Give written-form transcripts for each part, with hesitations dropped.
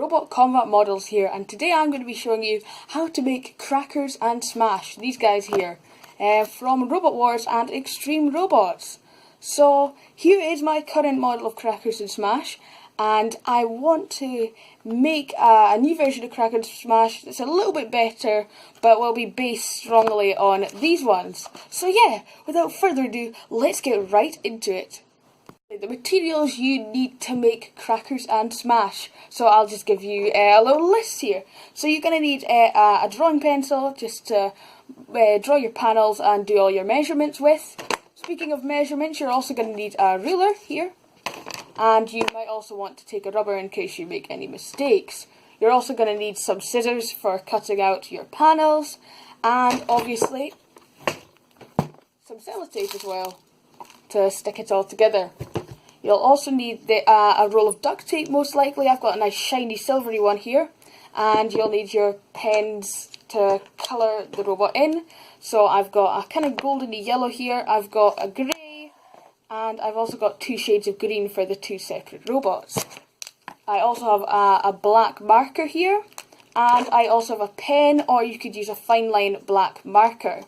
Robot Combat Models here, and today I'm going to be showing you how to make Crackers and Smash, these guys here, from Robot Wars and Extreme Robots. So here is my current model of Crackers and Smash, and I want to make a new version of Crackers and Smash that's a little bit better, but will be based strongly on these ones. So yeah, without further ado, let's get right into it. The materials you need to make Crackers and Smash. So I'll just give you a little list here. So you're going to need a drawing pencil just to draw your panels and do all your measurements with. Speaking of measurements, you're also going to need a ruler here. And you might also want to take a rubber in case you make any mistakes. You're also going to need some scissors for cutting out your panels. And obviously some sellotape as well to stick it all together. You'll also need a roll of duct tape, most likely. I've got a nice shiny silvery one here. And you'll need your pens to colour the robot in. So I've got a kind of goldeny yellow here. I've got a grey. And I've also got two shades of green for the two separate robots. I also have a black marker here. And I also have a pen, or you could use a fine line black marker.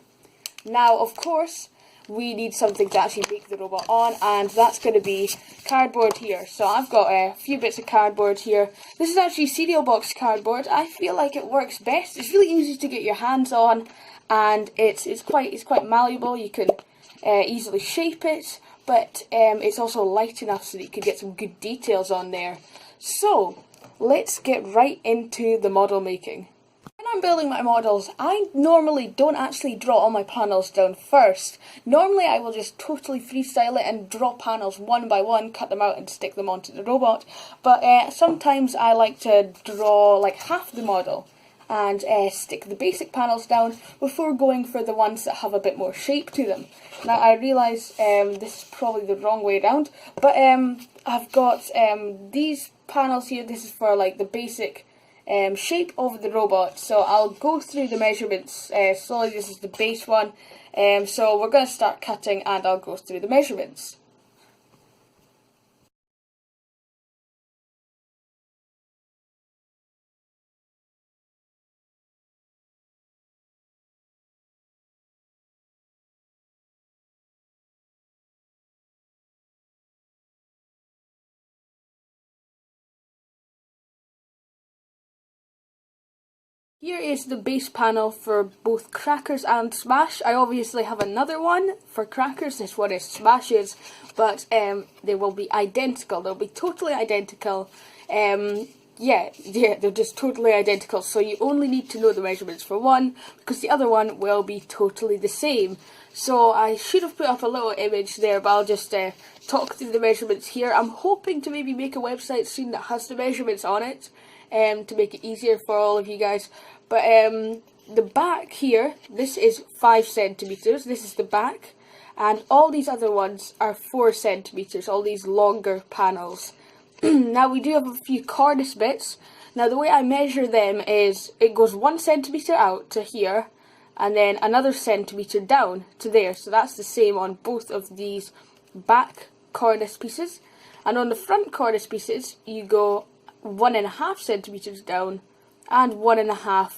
Now, of course, we need something to actually make the robot on, and that's going to be cardboard here. So I've got a few bits of cardboard here. This is actually cereal box cardboard. I feel like it works best. It's really easy to get your hands on, and it's quite malleable. You can easily shape it, but it's also light enough so that you can get some good details on there. So let's get right into the model making. When I'm building my models, I normally don't actually draw all my panels down first. Normally I will just totally freestyle it and draw panels one by one, cut them out and stick them onto the robot. But sometimes I like to draw like half the model and stick the basic panels down before going for the ones that have a bit more shape to them. Now I realise this is probably the wrong way around, but I've got these panels here. This is for like the basic shape of the robot. So I'll go through the measurements slowly. This is the base one. So we're going to start cutting and I'll go through the measurements. Here is the base panel for both Crackers and Smash. I obviously have another one for Crackers. This one is Smash's, but they will be identical. They'll be totally identical. Yeah, they're just totally identical. So you only need to know the measurements for one, because the other one will be totally the same. So I should have put up a little image there, but I'll just talk through the measurements here. I'm hoping to maybe make a website soon that has the measurements on it, to make it easier for all of you guys. But the back here, this is 5 centimeters. This is the back, and all these other ones are 4 centimeters. All these longer panels. Now we do have a few cornice bits. Now the way I measure them is it goes 1 centimeter out to here, and then another centimeter down to there. So that's the same on both of these back cornice pieces, and on the front cornice pieces you go 1.5 centimeters down and 1.5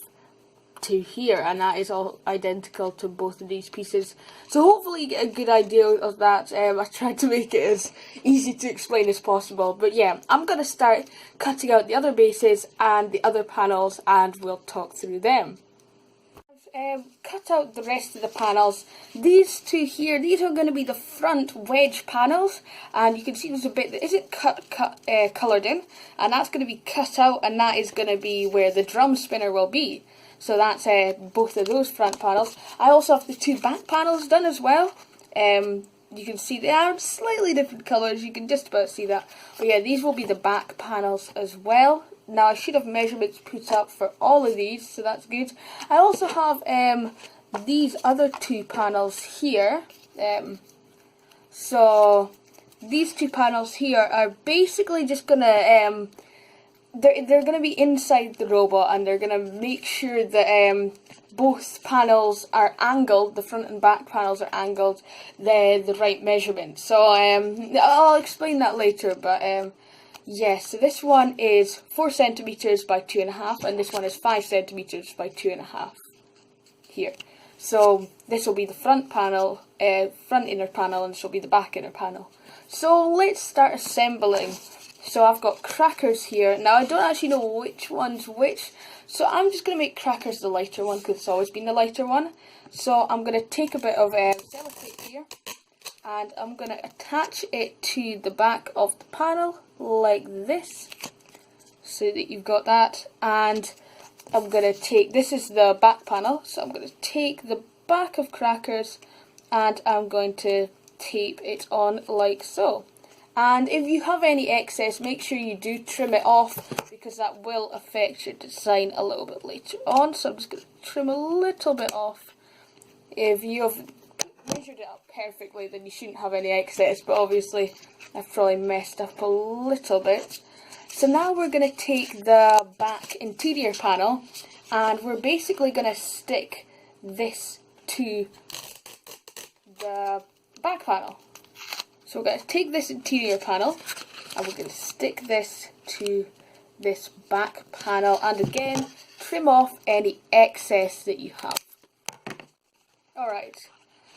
to here, and that is all identical to both of these pieces. So hopefully you get a good idea of that. I tried to make it as easy to explain as possible, but yeah, I'm going to start cutting out the other bases and the other panels, and we'll talk through them. I've cut out the rest of the panels. These two here, these are going to be the front wedge panels, and you can see there's a bit that isn't coloured in, and that's going to be cut out, and that is going to be where the drum spinner will be. So that's both of those front panels. I also have the two back panels done as well. You can see they are slightly different colours, you can just about see that. But yeah, these will be the back panels as well. Now I should have measurements put up for all of these, so that's good. I also have these other two panels here. So these two panels here are basically just gonna they're gonna be inside the robot, and they're gonna make sure that both panels are angled, the front and back panels are angled the right measurement. So I'll explain that later, but Yes, so this one is 4 centimeters by 2.5, and this one is 5 centimeters by 2.5 here. So this will be the front panel, front inner panel, and this will be the back inner panel. So let's start assembling. So I've got crackers here. Now I don't actually know which one's which, so I'm just going to make crackers the lighter one because it's always been the lighter one. So I'm going to take a bit of sellotape here, and I'm going to attach it to the back of the panel like this, so that you've got that. And I'm going to take, this is the back panel, so I'm going to take the back of crackers and I'm going to tape it on like so. And if you have any excess, make sure you do trim it off, because that will affect your design a little bit later on. So I'm just going to trim a little bit off. If you have measured it up perfectly, then you shouldn't have any excess, but obviously I've probably messed up a little bit. So now we're going to take the back interior panel, and we're basically going to stick this to the back panel. So we're going to take this interior panel and we're going to stick this to this back panel, and again trim off any excess that you have. Alright,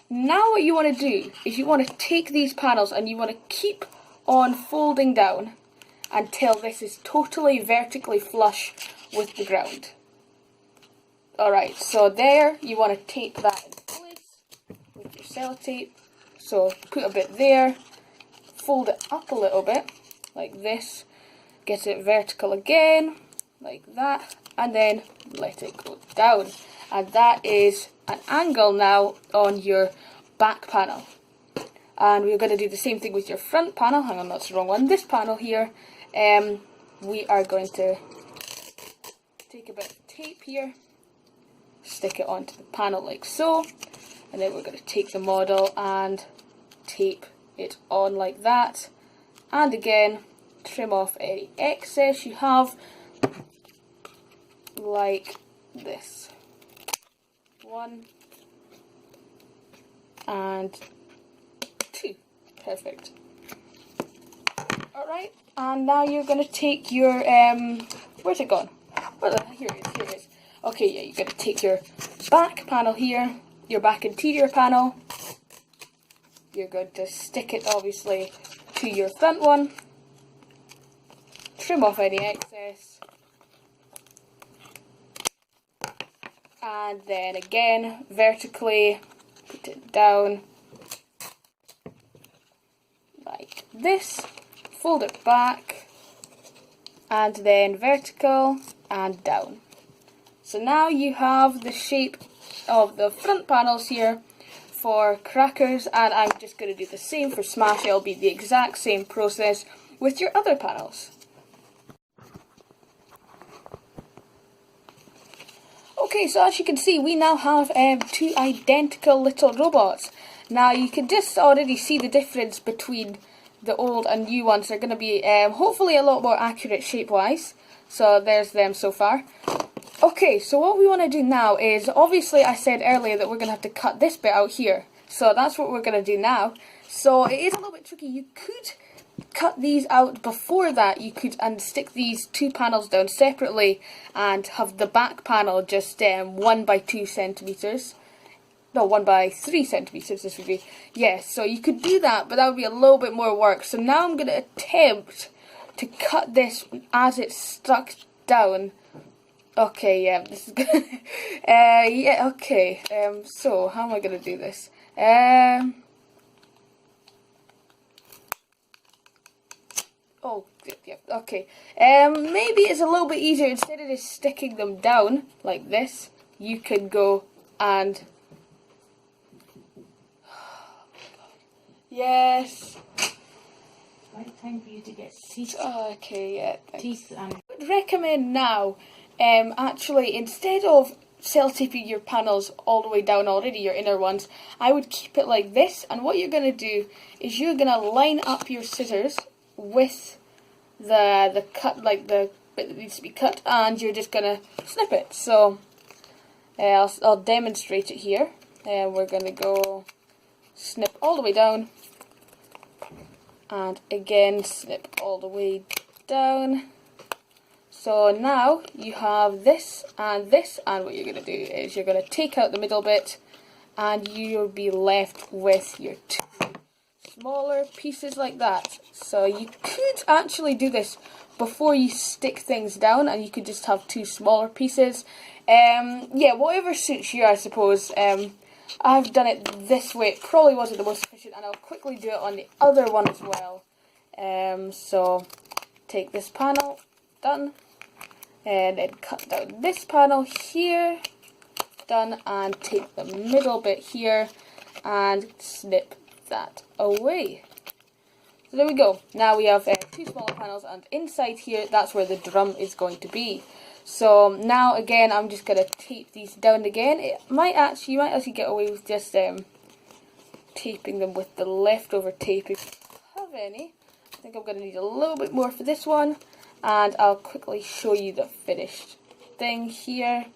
now what you want to do is you want to take these panels and you want to keep on folding down until this is totally vertically flush with the ground. Alright, so there, you want to tape that in place with your sellotape. So put a bit there, fold it up a little bit, like this, get it vertical again, like that, and then let it go down. And that is an angle now on your back panel. And we're going to do the same thing with your front panel. Hang on, that's the wrong one. This panel here, we are going to take a bit of tape here, stick it onto the panel like so, and then we're going to take the model and tape it on like that, and again trim off any excess you have like this. 1 and 2. Perfect. Alright, and now you're going to take your, where's it gone? Here it is. Okay, yeah, you're going to take your back panel here, your back interior panel. You're going to stick it obviously to your front one. Trim off any excess. And then again, vertically, put it down like this. Fold it back, and then vertical and down. So now you have the shape of the front panels here for crackers, and I'm just going to do the same for Smash. It'll be the exact same process with your other panels. Okay, so as you can see, we now have 2 identical little robots. Now you can just already see the difference between the old and new ones. They're going to be hopefully a lot more accurate shape-wise. So there's them so far. Okay, so what we want to do now is, obviously I said earlier that we're going to have to cut this bit out here. So that's what we're going to do now. So it is a little bit tricky. You could cut these out before that. You could and stick these 2 panels down separately and have the back panel just 1 by 2 centimeters. No, 1 by 3 centimeters this would be. Yes, so you could do that, but that would be a little bit more work. So now I'm going to attempt to cut this as it's stuck down. Okay, yeah, this is good. Yeah, okay. So how am I going to do this? Oh, yeah, okay. Maybe it's a little bit easier, instead of just sticking them down like this, you can go and... Yes. Right time for you to get teeth. Oh, okay, yeah. Teeth and... I would recommend now, actually, instead of sellotaping your panels all the way down already, your inner ones, I would keep it like this, and what you're going to do is you're going to line up your scissors with the cut, like the bit that needs to be cut, and you're just going to snip it. So I'll demonstrate it here. We're going to go snip all the way down, and again snip all the way down. So now you have this, and what you're going to do is you're going to take out the middle bit, and you'll be left with your two smaller pieces like that. So you could actually do this before you stick things down, and you could just have two smaller pieces. Yeah, whatever suits you, I suppose. I've done it this way. It probably wasn't the most efficient, and I'll quickly do it on the other one as well. So take this panel, done, and then cut down this panel here, done, and take the middle bit here and snip that away. So there we go. Now we have two smaller panels, and inside here, that's where the drum is going to be. So now again, I'm just going to tape these down again. You might actually get away with just taping them with the leftover tape if you have any. I think I'm going to need a little bit more for this one, and I'll quickly show you the finished thing here.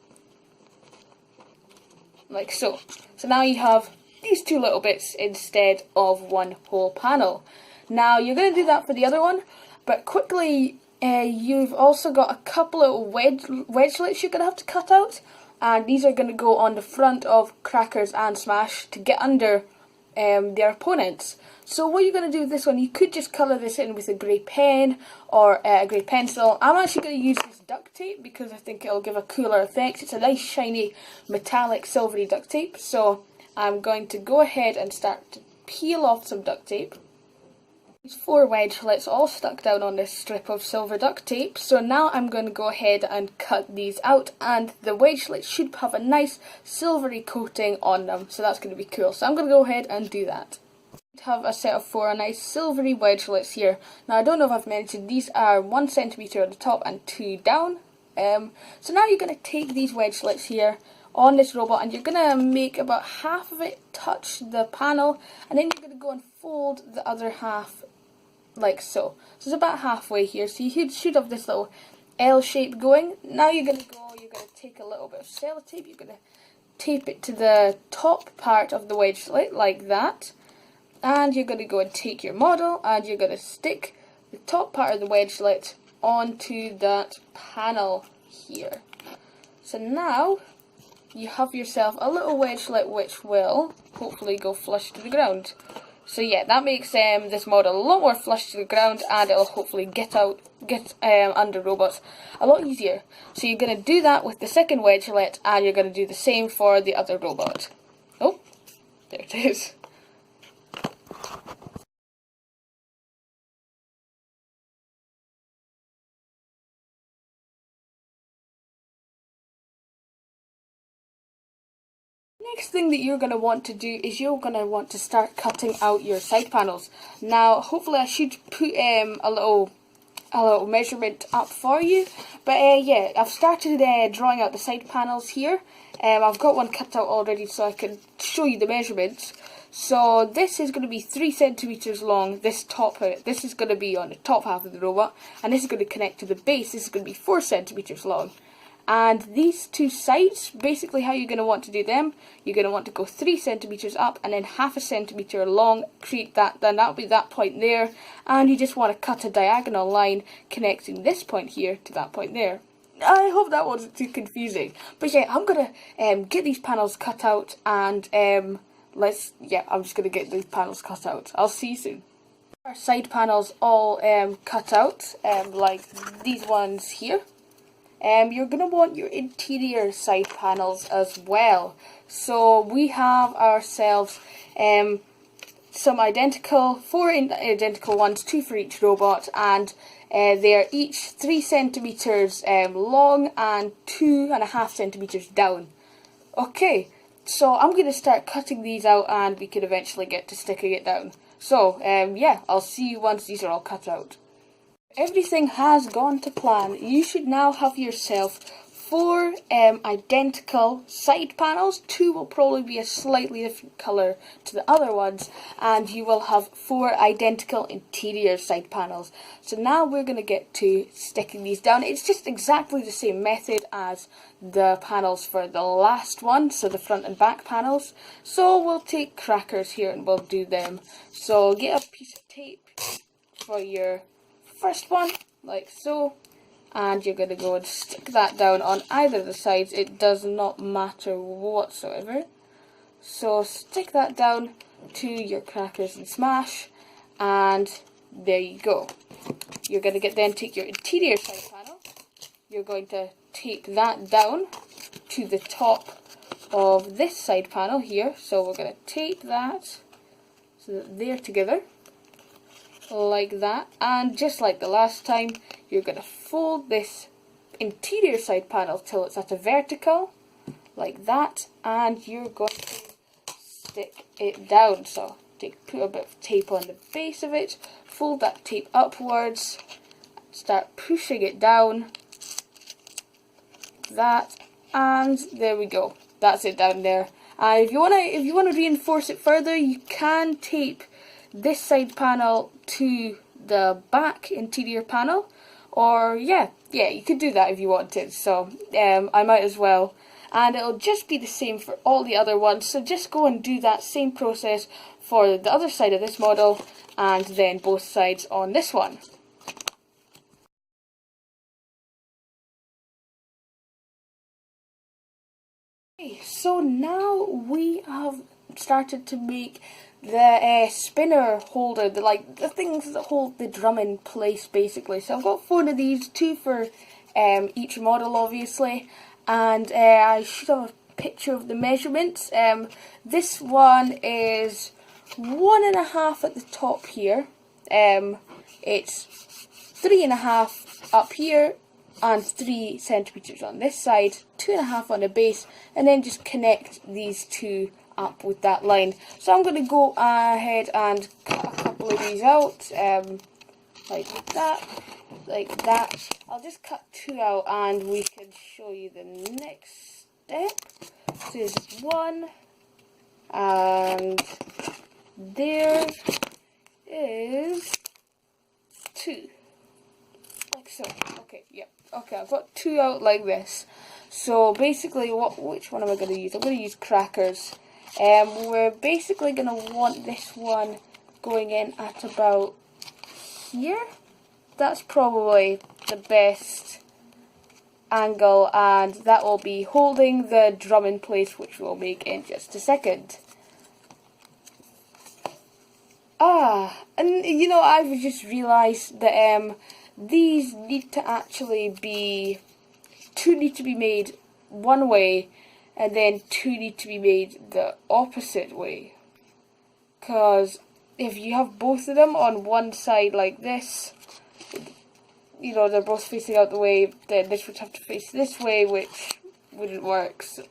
Like so. So now you have these two little bits instead of one whole panel. Now you're going to do that for the other one, but quickly you've also got a couple of wedgelets you're going to have to cut out, and these are going to go on the front of Crackers and Smash to get under their opponents. So what you're going to do with this one, you could just colour this in with a grey pen or a grey pencil. I'm actually going to use this duct tape because I think it'll give a cooler effect. It's a nice shiny metallic silvery duct tape. So I'm going to go ahead and start to peel off some duct tape. These four wedgelets all stuck down on this strip of silver duct tape. So now I'm going to go ahead and cut these out, and the wedgelets should have a nice silvery coating on them. So that's going to be cool. So I'm going to go ahead and do that. Have a set of four nice silvery wedgelets here. Now I don't know if I've mentioned, these are 1 centimetre on the top and 2 down. So now you're going to take these wedgelets here on this robot, and you're going to make about half of it touch the panel, and then you're going to go and fold the other half like so. So it's about halfway here, so you should have this little L shape going. Now you're going to take a little bit of sellotape, you're going to tape it to the top part of the wedgelet like that. And you're going to go and take your model, and you're going to stick the top part of the wedgelet onto that panel here. So now you have yourself a little wedgelet which will hopefully go flush to the ground. So yeah, that makes this model a lot more flush to the ground, and it'll hopefully get under robots a lot easier. So you're going to do that with the second wedgelet, and you're going to do the same for the other robot. Oh, there it is. Next thing that you're going to want to do is you're going to want to start cutting out your side panels. Now hopefully I should put a little measurement up for you, but yeah, I've started drawing out the side panels here. I've got one cut out already so I can show you the measurements. So this is going to be 3 centimetres long, this top part. This is going to be on the top half of the robot, and this is going to connect to the base. This is going to be 4 centimetres long. And these two sides, basically how you're going to want to do them, you're going to want to go 3 centimetres up and then half a centimetre long, create that, then that'll be that point there, and you just want to cut a diagonal line connecting this point here to that point there. I hope that wasn't too confusing. But yeah, I'm going to get these panels cut out, and I'm just going to get these panels cut out. I'll see you soon. Our side panels all cut out, like these ones here. You're going to want your interior side panels as well. So we have ourselves some four identical ones, 2 for each robot, and they're each 3 centimetres long and 2.5 centimetres down. Okay, so I'm going to start cutting these out, and we can eventually get to sticking it down. So yeah, I'll see you once these are all cut out. Everything has gone to plan. You should now have yourself 4 identical side panels. 2 will probably be a slightly different colour to the other ones, and you will have 4 identical interior side panels. So now we're going to get to sticking these down. It's just exactly the same method as the panels for the last one, so the front and back panels. So we'll take Crackers here and we'll do them. So get a piece of tape for your first one, like so, and you're going to go and stick that down on either of the sides. It does not matter whatsoever. So stick that down to your crackers and smash, and there you go. You're going to take your interior side panel, you're going to tape that down to the top of this side panel here. So we're going to tape that so that they're together, like that. And just like the last time, you're going to fold this interior side panel till it's at a vertical, like that, and you're going to stick it down. So put a bit of tape on the base of it, fold that tape upwards, start pushing it down, like that, and there we go. That's it down there. And if you wanna reinforce it further, you can tape this side panel to the back interior panel, or yeah, you could do that if you wanted. So I might as well. And it'll just be the same for all the other ones, so just go and do that same process for the other side of this model, and then both sides on this one. Okay, so now we have started to make the spinner holder, the things that hold the drum in place basically. So I've got 4 of these, 2 for each model obviously. And I should have a picture of the measurements. This one is 1.5 at the top here. It's 3.5 up here and 3 centimeters on this side, 2.5 on the base, and then just connect these two up with that line. So I'm going to go ahead and cut a couple of these out, like that. I'll just cut 2 out and we can show you the next step. This is 1, and there is 2, like so. Okay, yep. Okay, I've got 2 out like this. So basically, which one am I going to use? I'm going to use crackers. We're basically going to want this one going in at about here. That's probably the best angle, and that will be holding the drum in place, which we'll make in just a second. And you know, I've just realised that these need to actually be, 2 need to be made one way, and then 2 need to be made the opposite way. Because if you have both of them on one side like this, you know, they're both facing out the way, then this would have to face this way, which wouldn't work. So,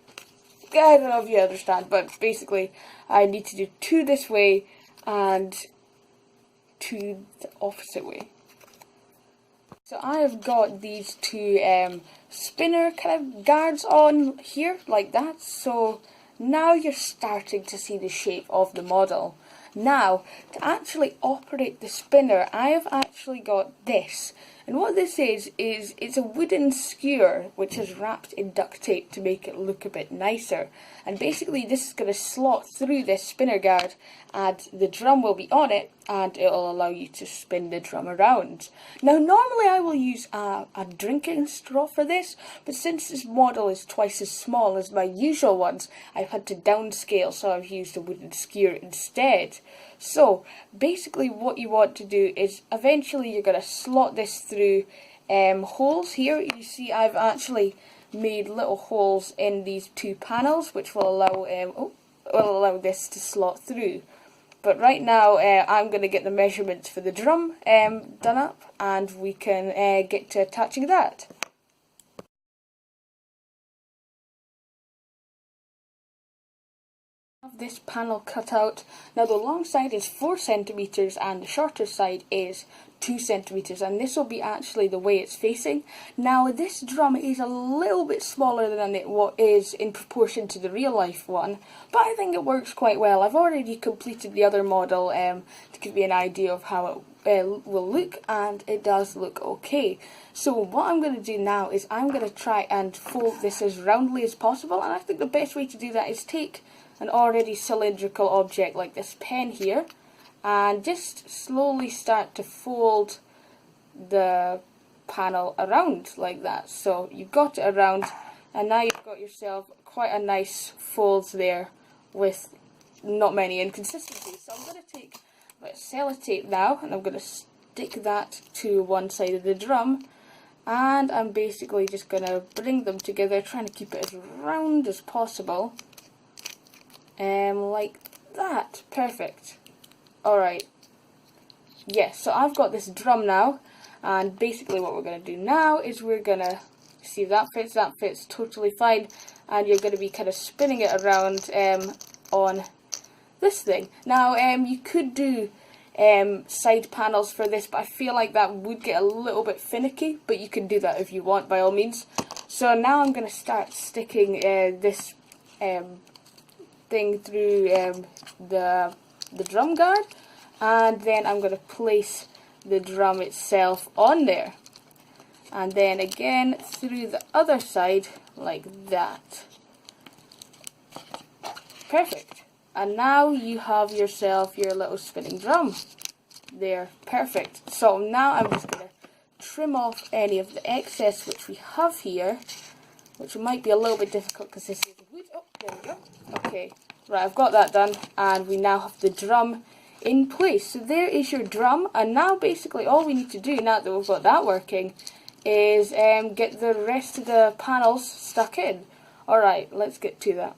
I don't know if you understand, but basically I need to do 2 this way and 2 the opposite way. So I have got these 2 spinner kind of guards on here, like that. So now you're starting to see the shape of the model. Now, to actually operate the spinner, I have actually got this. And what this is it's a wooden skewer which is wrapped in duct tape to make it look a bit nicer. And basically this is going to slot through this spinner guard, and the drum will be on it, and it will allow you to spin the drum around. Now normally I will use a drinking straw for this, but since this model is twice as small as my usual ones, I've had to downscale, so I've used a wooden skewer instead. So basically what you want to do is eventually you're going to slot this through holes here. You see I've actually made little holes in these 2 panels which will allow this to slot through. But right now I'm going to get the measurements for the drum done up, and we can get to attaching that. This panel cut out. Now the long side is 4 centimeters and the shorter side is 2 centimeters, and this will be actually the way it's facing. Now this drum is a little bit smaller than it is in proportion to the real life one, but I think it works quite well. I've already completed the other model to give you an idea of how it will look, and it does look okay. So what I'm going to do now is I'm going to try and fold this as roundly as possible, and I think the best way to do that is take an already cylindrical object like this pen here, and just slowly start to fold the panel around like that. So you've got it around, and now you've got yourself quite a nice fold there with not many inconsistencies. So I'm going to take a bit of sellotape now, and I'm going to stick that to one side of the drum, and I'm basically just going to bring them together, trying to keep it as round as possible, like that. Perfect. Alright, yes, so I've got this drum now, and basically what we're going to do now is we're going to see if that fits totally fine, and you're going to be kind of spinning it around on this thing. Now you could do side panels for this, but I feel like that would get a little bit finicky, but you can do that if you want, by all means. So now I'm going to start sticking this thing through the drum guard, and then I'm going to place the drum itself on there, and then again through the other side like that. Perfect. And now you have yourself your little spinning drum there. Perfect. So now I'm just going to trim off any of the excess which we have here, which might be a little bit difficult because this is wood. Oh, there we go. Okay, right, I've got that done, and we now have the drum in place. So there is your drum, and now basically all we need to do, now that we've got that working, is get the rest of the panels stuck in. Alright, let's get to that.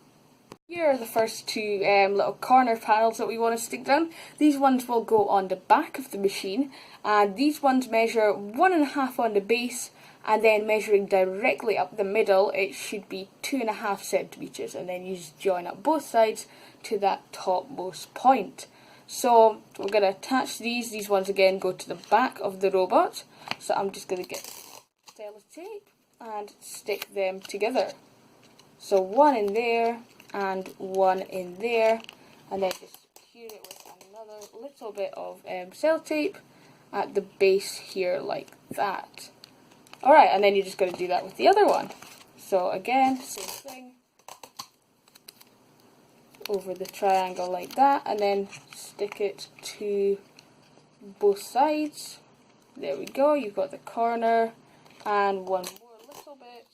Here are the first two little corner panels that we want to stick down. These ones will go on the back of the machine, and these ones measure 1.5 on the base, and then measuring directly up the middle it should be 2.5 centimeters, and then you just join up both sides to that topmost point. So we're going to attach these ones again go to the back of the robot, so I'm just going to get sellotape and stick them together. So one in there and one in there, and then just secure it with another little bit of sellotape at the base here like that. Alright, and then you're just going to do that with the other one. So again, same thing, over the triangle like that, and then stick it to both sides. There we go, you've got the corner, and one more little bit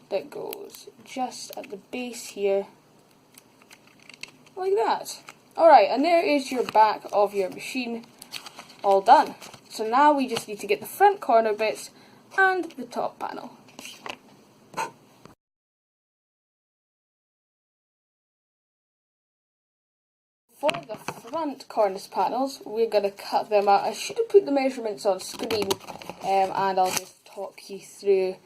that goes just at the base here, like that. Alright, and there is your back of your machine all done. So now we just need to get the front corner bits and the top panel. For the front cornice panels, we're going to cut them out. I should have put the measurements on screen, and I'll just talk you through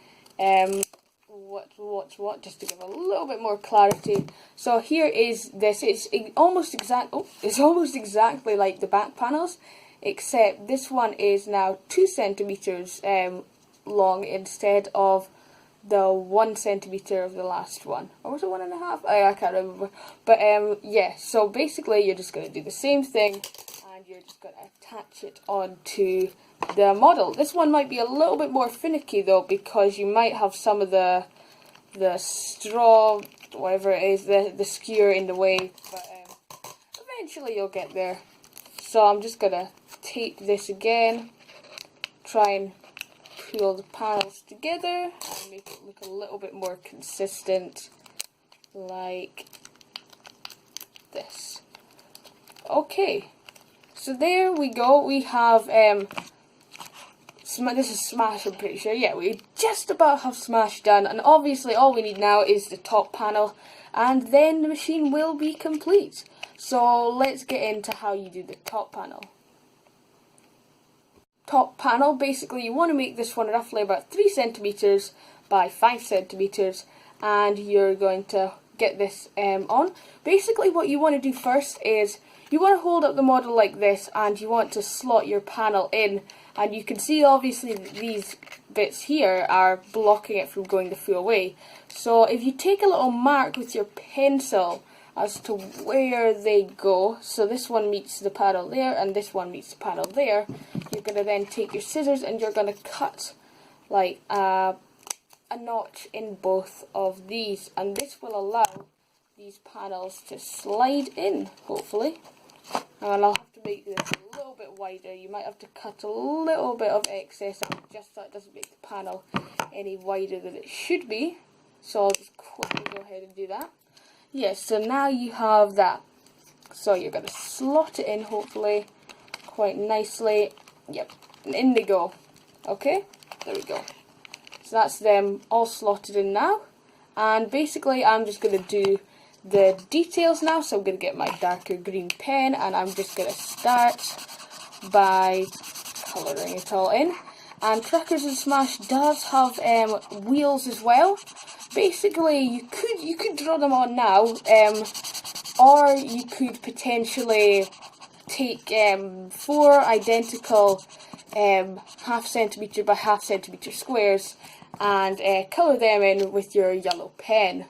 what's what, just to give a little bit more clarity. So here is this. It's almost exactly like the back panels, except this one is now 2 centimeters long instead of the 1 centimeter of the last one. Or was it 1.5? I can't remember. But yeah, so basically you're just going to do the same thing, and you're just going to attach it onto the model. This one might be a little bit more finicky though, because you might have some of the straw, whatever it is, the skewer in the way, but eventually you'll get there. So I'm just going to tape this again, try and pull the panels together and make it look a little bit more consistent, like this. Okay, so there we go. We have this is Smash, I'm pretty sure. Yeah, we just about have Smash done, and obviously all we need now is the top panel, and then the machine will be complete. So let's get into how you do the top panel. Top panel, basically you want to make this one roughly about 3 centimeters by 5 centimeters, and you're going to get this on. Basically what you want to do first is you want to hold up the model like this, and you want to slot your panel in, and you can see obviously that these bits here are blocking it from going the full way. So if you take a little mark with your pencil as to where they go, so this one meets the panel there and this one meets the panel there, you're going to then take your scissors and you're going to cut like a notch in both of these, and this will allow these panels to slide in, hopefully. And I'll have to make this a little bit wider. You might have to cut a little bit of excess out just so it doesn't make the panel any wider than it should be. So I'll just quickly go ahead and do that. Yes, so now you have that. So you're going to slot it in, hopefully, quite nicely. Yep, and in they go. Okay, there we go. So that's them all slotted in now. And basically I'm just going to do the details now. So I'm going to get my darker green pen and I'm just going to start by colouring it all in. And Crackers and Smash does have wheels as well. Basically, you could draw them on now, or you could potentially take 4 identical half centimetre by half centimetre squares and colour them in with your yellow pen.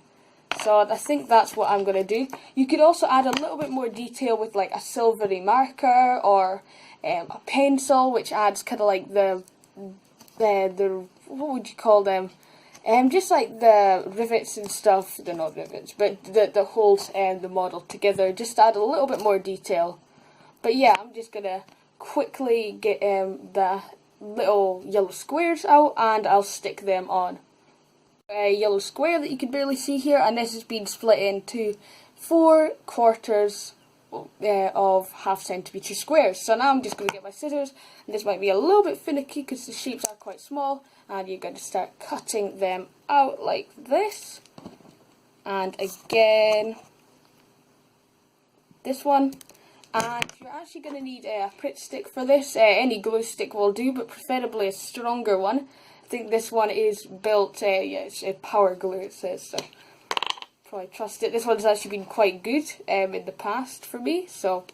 So I think that's what I'm going to do. You could also add a little bit more detail with like a silvery marker or a pencil, which adds kind of like the what would you call them? Just like the rivets and stuff. They're not rivets, but that holds the model together. Just add a little bit more detail. But yeah, I'm just gonna quickly get the little yellow squares out and I'll stick them on. A yellow square that you can barely see here, and this has been split into 4 quarters of half centimetre squares. So now I'm just going to get my scissors, and this might be a little bit finicky because the shapes are quite small, and you're going to start cutting them out like this. And again, this one. And you're actually going to need a Pritt stick for this. Any glue stick will do, but preferably a stronger one. I think this one is built, yeah, it's a power glue, it says, so probably trust it. This one's actually been quite good in the past for me, so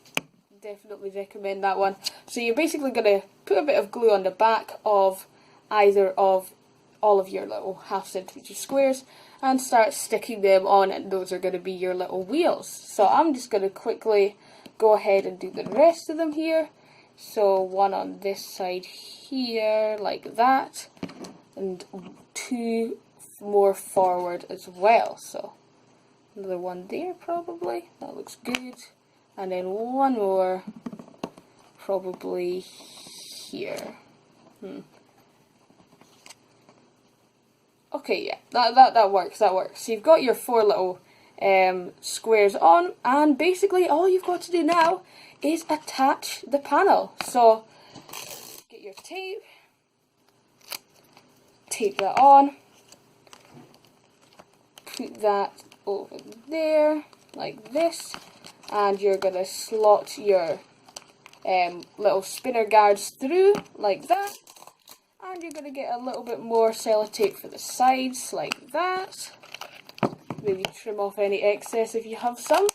definitely recommend that one. So you're basically going to put a bit of glue on the back of either of all of your little half centimetre squares and start sticking them on, and those are going to be your little wheels. So I'm just going to quickly go ahead and do the rest of them here. So one on this side here, like that, and 2 more forward as well. So another one there probably, that looks good, and then one more probably here. Okay, yeah, that works, that works. So you've got your 4 little squares on, and basically all you've got to do now is attach the panel. So get your tape that on, put that over there like this, and you're going to slot your little spinner guards through like that, and you're going to get a little bit more sellotape for the sides like that. Maybe trim off any excess if you have some.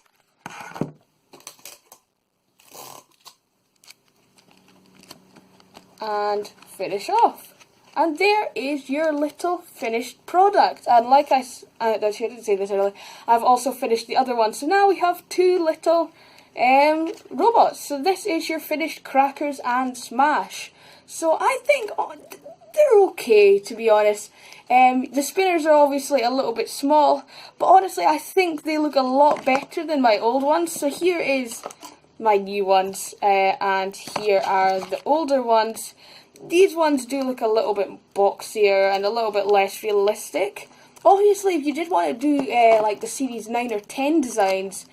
And finish off. And there is your little finished product. And like I didn't say this earlier, I've also finished the other one. So now we have 2 little robots. So this is your finished Crackers and Smash. So I think they're okay, to be honest. The spinners are obviously a little bit small, but honestly I think they look a lot better than my old ones. So here is my new ones, and here are the older ones. These ones do look a little bit boxier and a little bit less realistic. Obviously, if you did want to do like the Series 9 or 10 designs,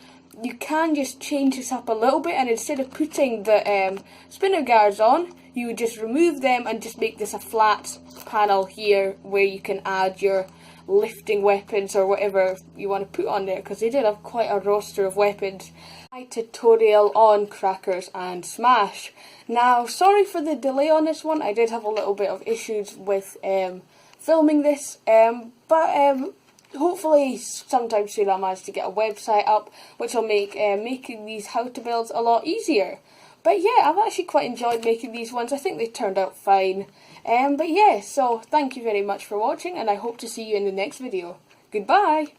you can just change this up a little bit, and instead of putting the spinner guards on, you would just remove them and just make this a flat panel here where you can add your lifting weapons or whatever you want to put on there, because they did have quite a roster of weapons. My tutorial on Crackers and Smash. Now, sorry for the delay on this one. I did have a little bit of issues with filming this, but hopefully sometime soon I'll manage to get a website up, which will make making these how to builds a lot easier. But yeah, I've actually quite enjoyed making these ones. I think they turned out fine. But yeah, so thank you very much for watching, and I hope to see you in the next video. Goodbye!